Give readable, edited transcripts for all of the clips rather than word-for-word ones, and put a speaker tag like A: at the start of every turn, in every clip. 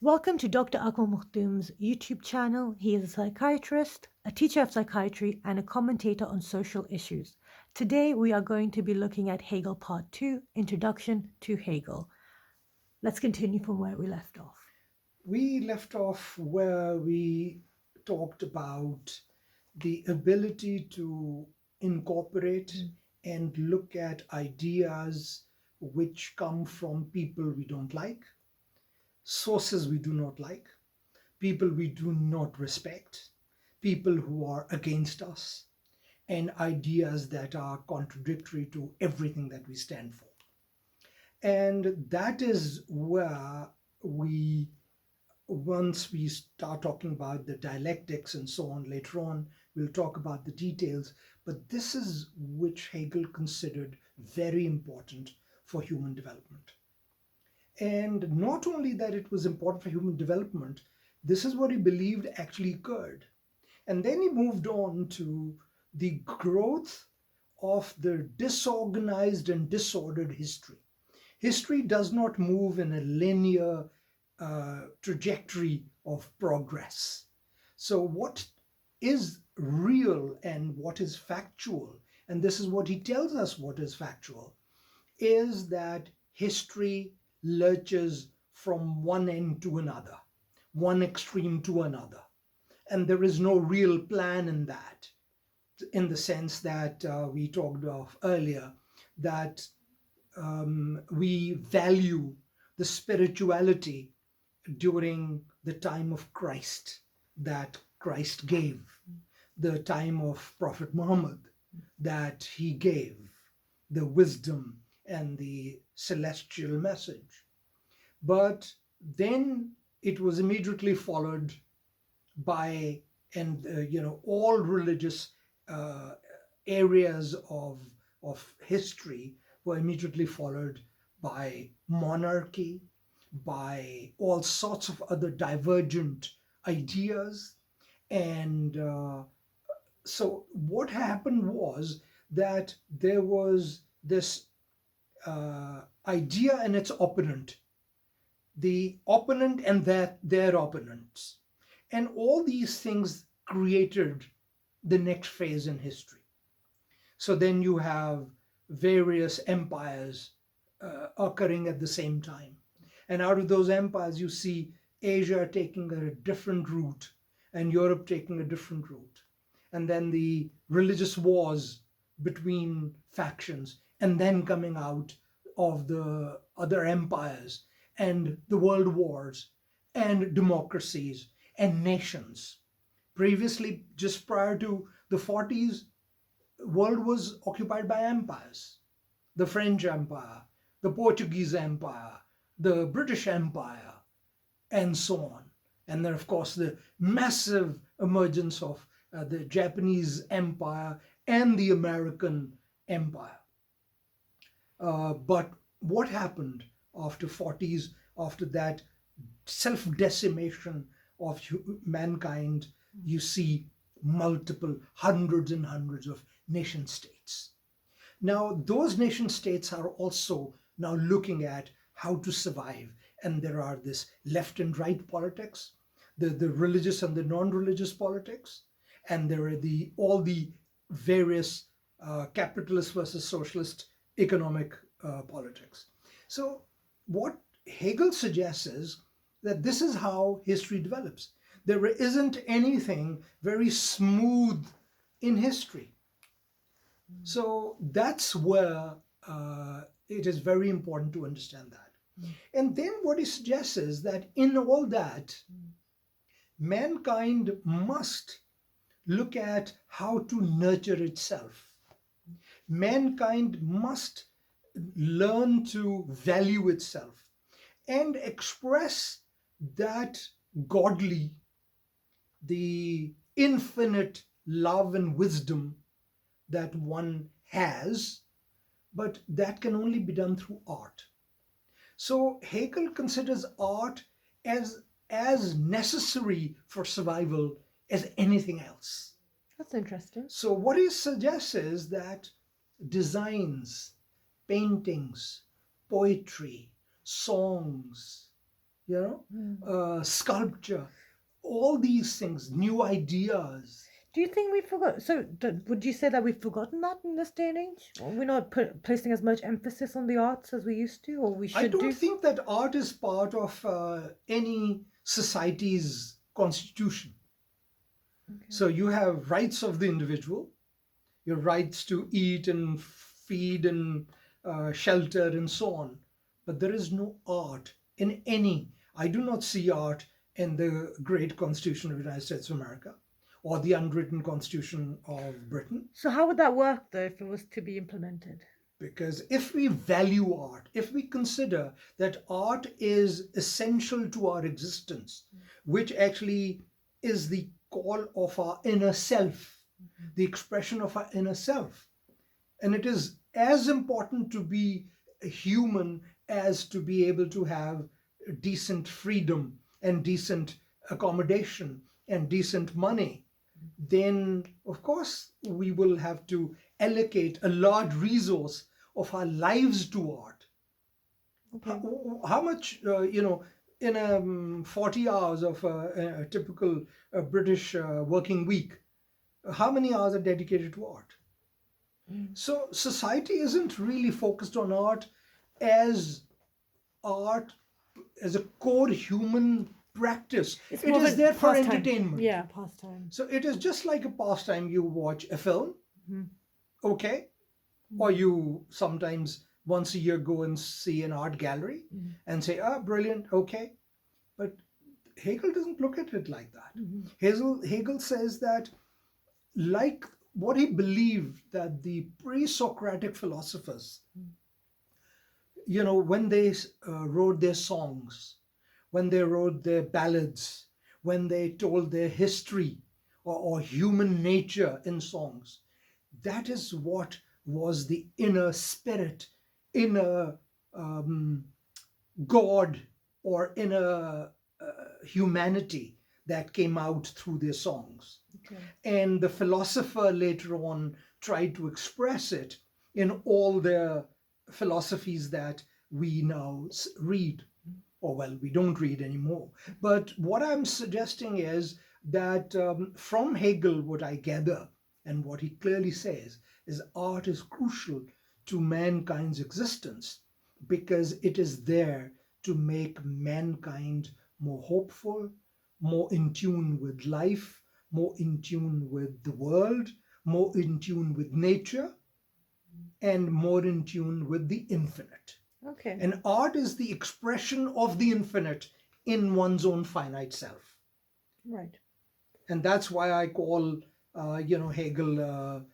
A: Welcome to Dr. Akmal Makhdum's YouTube channel. He is a psychiatrist, a teacher of psychiatry, and a commentator on social issues. Today we are going to be looking at Hegel Part 2, Introduction to Hegel. Let's continue from where we left off.
B: We left off where we talked about the ability to incorporate and look at ideas which come from people we don't like, sources we do not like, people we do not respect, people who are against us, and ideas that are contradictory to everything that we stand for. And that is where we once we start talking about the dialectics and so on later on, we'll talk about the details. But this is which Hegel considered very important for human development. And not only that it was important for human development, this is what he believed actually occurred. And then he moved on to the growth of the disorganized and disordered history. History does not move in a linear trajectory of progress. So, what is real and what is factual, and this is what he tells us what is factual, is that history lurches from one end to another, one extreme to another. And there is no real plan in that, in the sense that we talked of earlier, that we value the spirituality during the time of Christ that Christ gave, the time of Prophet Muhammad that he gave, the wisdom and the celestial message. But then it was immediately followed by, and all religious uh, areas of history were immediately followed by monarchy, by all sorts of other divergent ideas. And so what happened was that there was this idea and its opponent, the opponent and their opponents. And all these things created the next phase in history. So then you have various empires occurring at the same time. And out of those empires, you see Asia taking a different route and Europe taking a different route. And then the religious wars between factions, and then coming out of the other empires and the world wars and democracies and nations. Previously, just prior to the 40s, world was occupied by empires. The French Empire, the Portuguese Empire, the British Empire, and so on. And then, of course, the massive emergence of the Japanese Empire and the American Empire. But what happened after 40s, after that self-decimation of mankind? You see multiple hundreds and hundreds of nation states. Now, those nation states are also now looking at how to survive. And there are this left and right politics, the religious and the non-religious politics, and there are all the various capitalist versus socialist economic politics. So what Hegel suggests is that this is how history develops. There isn't anything very smooth in history. So that's where it is very important to understand that. And then what he suggests is that in all that, mankind must look at how to nurture itself. Mankind must learn to value itself and express that godly, the infinite love and wisdom that one has, but that can only be done through art. So Hegel considers art as necessary for survival as anything else.
A: That's interesting.
B: So what he suggests is that designs, paintings, poetry, songs, sculpture, all these things, new ideas.
A: Do you think we forgot? So, would you say that we've forgotten that in this day and age? Or we're not placing as much emphasis on the arts as we used to, or we
B: I
A: should
B: don't
A: do?
B: think that art is part of any society's constitution.
A: Okay.
B: So you have rights of the individual, your rights to eat and feed and shelter and so on. But there is no art in any. I do not see art in the great Constitution of the United States of America or the unwritten Constitution of Britain.
A: So, how would that work though if it was to be implemented?
B: Because if we value art, if we consider that art is essential to our existence, which actually is the call of our inner self, the expression of our inner self, and it is as important to be a human as to be able to have decent freedom and decent accommodation and decent money, then of course we will have to allocate a large resource of our lives to art.
A: Okay.
B: How much, in 40 hours of a typical British working week, how many hours are dedicated to art? So society isn't really focused on as art as a core human practice.
A: It's
B: It
A: more of
B: is
A: a
B: there for
A: pastime.
B: entertainment.
A: Yeah, pastime.
B: So it is just like a pastime. You watch a film,
A: Mhm.
B: okay, or you sometimes once a year go and see an art gallery and say, ah, brilliant, okay. But Hegel doesn't look at it like that. Hegel says that, like what he believed, that the pre-Socratic philosophers, when they wrote their songs, when they wrote their ballads, when they told their history or human nature in songs, that is what was the inner spirit, inner God, or inner humanity that came out through their songs.
A: Okay.
B: And the philosopher later on tried to express it in all their philosophies that we now read, or well, we don't read anymore. But what I'm suggesting is that from Hegel, what I gather and what he clearly says is art is crucial to mankind's existence because it is there to make mankind more hopeful, more in tune with life, more in tune with the world, more in tune with nature, and more in tune with the infinite.
A: Okay.
B: And art is the expression of the infinite in one's own finite self.
A: Right.
B: And that's why I call, Hegel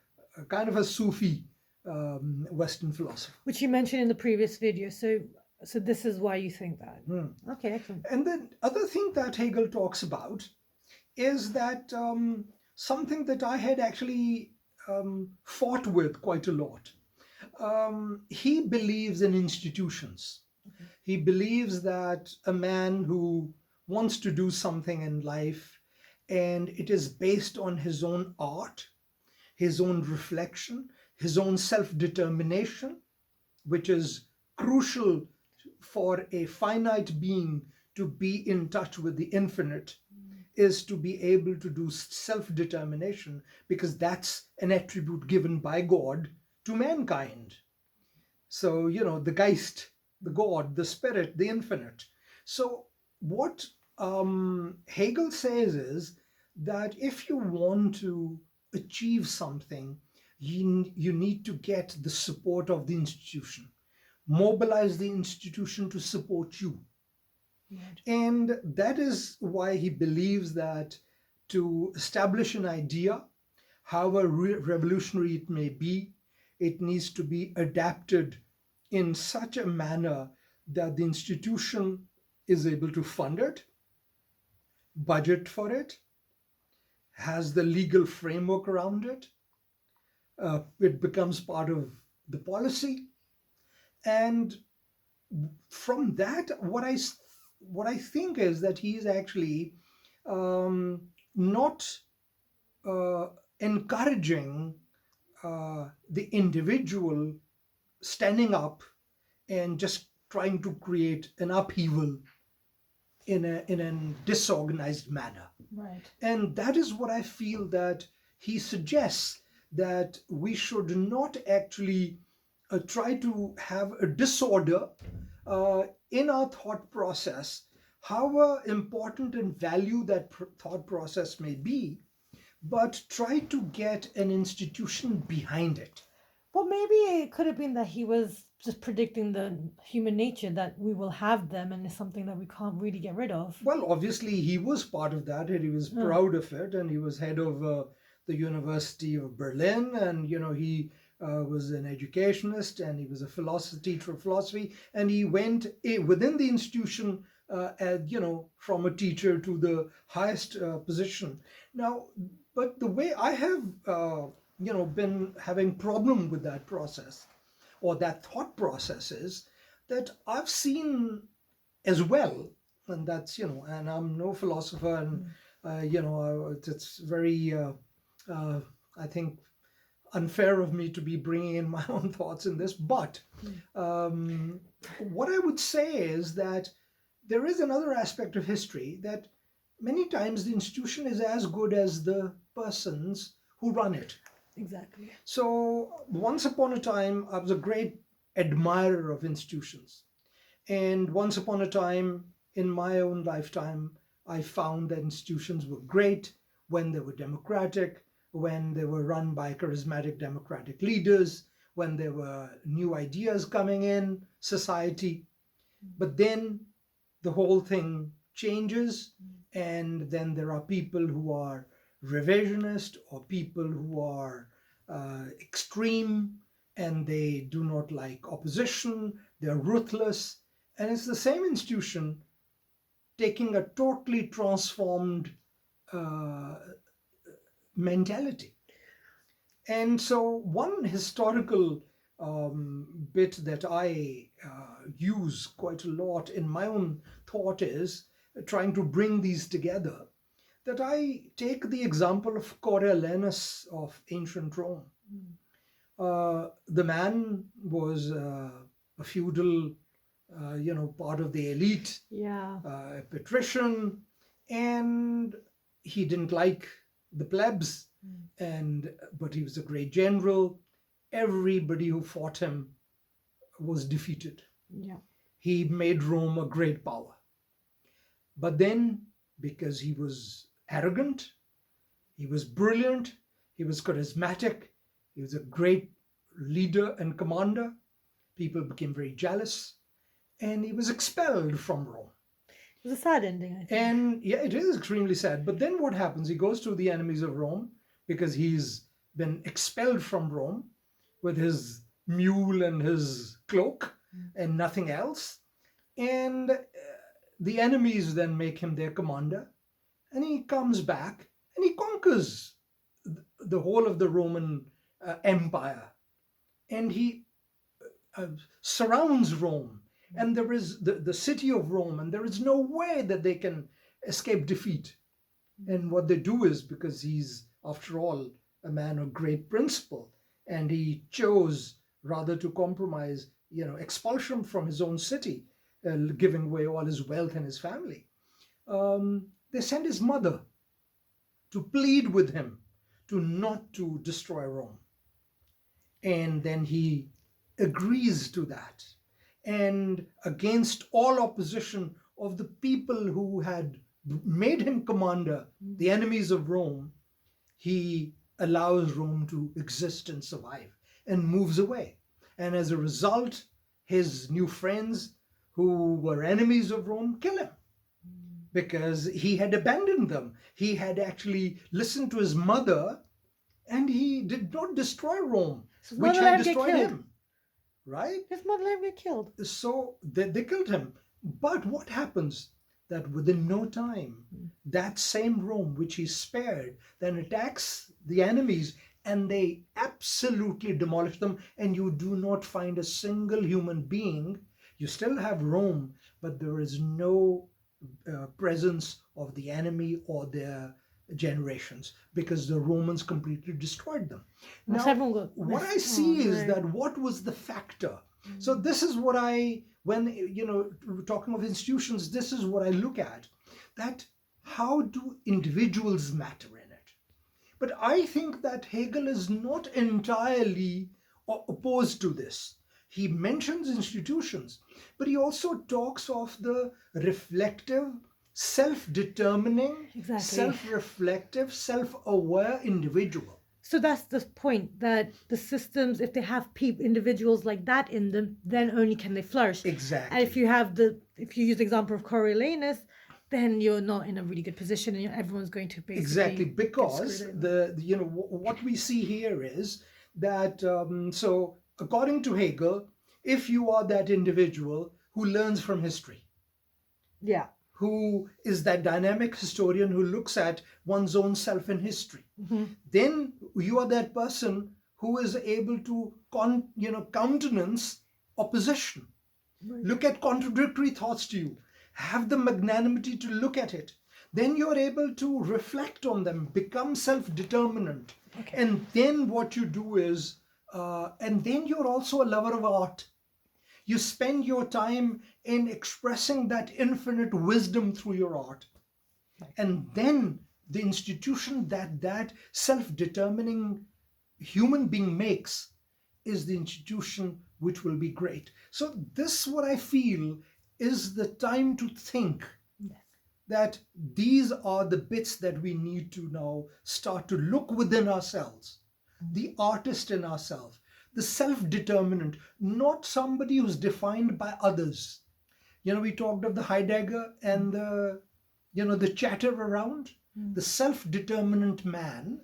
B: kind of a Sufi Western philosopher.
A: Which you mentioned in the previous video. So this is why you think that. Okay, excellent.
B: And the other thing that Hegel talks about is that something that I had actually fought with quite a lot. He believes in institutions. He believes that a man who wants to do something in life and it is based on his own art, his own reflection, his own self-determination, which is crucial for a finite being to be in touch with the infinite, is to be able to do self-determination, because that's an attribute given by God to mankind. So, the Geist, the God, the Spirit, the infinite. So what Hegel says is that if you want to achieve something, you need to get the support of the institution. Mobilize the institution to support you.
A: Right.
B: And that is why he believes that to establish an idea, however revolutionary it may be, it needs to be adapted in such a manner that the institution is able to fund it, budget for it, has the legal framework around it, it becomes part of the policy. And from that, what I think is that he is actually not encouraging the individual standing up and just trying to create an upheaval in a disorganized manner.
A: Right.
B: And that is what I feel that he suggests, that we should not actually try to have a disorder in our thought process, however important and value that thought process may be, but try to get an institution behind it.
A: Well, maybe it could have been that he was just predicting the human nature, that we will have them and it's something that we can't really get rid of.
B: Well, obviously, he was part of that, and he was proud of it, and he was head of the University of Berlin, and he was an educationist, and he was a teacher of philosophy, and he went within the institution, from a teacher to the highest position. Now, but the way I have, been having problem with that process, or that thought process, is that I've seen as well, and that's, and I'm no philosopher, and it's very I think unfair of me to be bringing in my own thoughts in this, but what I would say is that there is another aspect of history, that many times the institution is as good as the persons who run it.
A: Exactly.
B: So once upon a time, I was a great admirer of institutions. And once upon a time, in my own lifetime, I found that institutions were great when they were democratic, when they were run by charismatic democratic leaders, when there were new ideas coming in society. But then the whole thing changes, and then there are people who are revisionist, or people who are extreme, and they do not like opposition, they're ruthless. And it's the same institution taking a totally transformed mentality. And so one historical bit that I use quite a lot in my own thought is trying to bring these together, that I take the example of Coriolanus of ancient Rome. The man was a feudal, part of the elite, a patrician, and he didn't like the plebs, but he was a great general. Everybody who fought him was defeated. He made Rome a great power. But then, because he was arrogant, he was brilliant, he was charismatic, he was a great leader and commander, people became very jealous, and he was expelled from Rome.
A: It was a sad ending, I think.
B: And yeah, it is extremely sad. But then what happens? He goes to the enemies of Rome, because he's been expelled from Rome with his mule and his cloak and nothing else. And the enemies then make him their commander, and he comes back and he conquers the whole of the Roman Empire, and he surrounds Rome, and there is the city of Rome, and there is no way that they can escape defeat. And what they do is, because he's, after all, a man of great principle, and he chose rather to compromise, expulsion from his own city, giving away all his wealth and his family. They send his mother to plead with him to not to destroy Rome. And then he agrees to that. And against all opposition of the people who had made him commander, the enemies of Rome, he allows Rome to exist and survive, and moves away. And as a result, his new friends who were enemies of Rome kill him, because he had abandoned them. He had actually listened to his mother, and he did not destroy Rome, which had destroyed him. Right?
A: His mother let him get killed.
B: So they killed him. But what happens? That within no time, that same Rome which he spared then attacks the enemies, and they absolutely demolish them, and you do not find a single human being. You still have Rome, but there is no presence of the enemy or their generations, because the Romans completely destroyed them. Now, what I see is that what was the factor? So this is what I when, we're talking of institutions, this is what I look at, that how do individuals matter in it? But I think that Hegel is not entirely opposed to this. He mentions institutions, but he also talks of the reflective, self-determining,
A: Exactly.
B: self-reflective, self-aware individual.
A: So that's the point, that the systems, if they have individuals like that in them, then only can they flourish.
B: Exactly.
A: And if you use the example of Coriolanus, then you're not in a really good position, and everyone's going to basically
B: Exactly,
A: get
B: because
A: screwed in.
B: what we see here is that so according to Hegel, if you are that individual who learns from history,
A: Yeah.
B: who is that dynamic historian who looks at one's own self in history, then you are that person who is able to countenance opposition, look at contradictory thoughts to you, have the magnanimity to look at it. Then you're able to reflect on them, become self-determinant.
A: Okay.
B: And then what you do is, and then you're also a lover of art. You spend your time in expressing that infinite wisdom through your art. And then the institution that self-determining human being makes is the institution which will be great. So this, what I feel, is the time to think that these are the bits that we need to now start to look within ourselves, the artist in ourselves, the self-determinant, not somebody who's defined by others. We talked of the Heidegger and the chatter around. The self-determinant man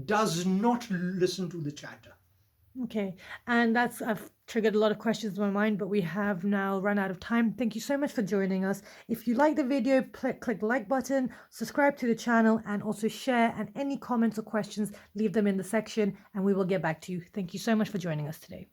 B: does not listen to the chatter.
A: Okay, and I've triggered a lot of questions in my mind, but we have now run out of time. Thank you so much for joining us. If you like the video, click the like button, subscribe to the channel, and also share. And any comments or questions, leave them in the section, and we will get back to you. Thank you so much for joining us today.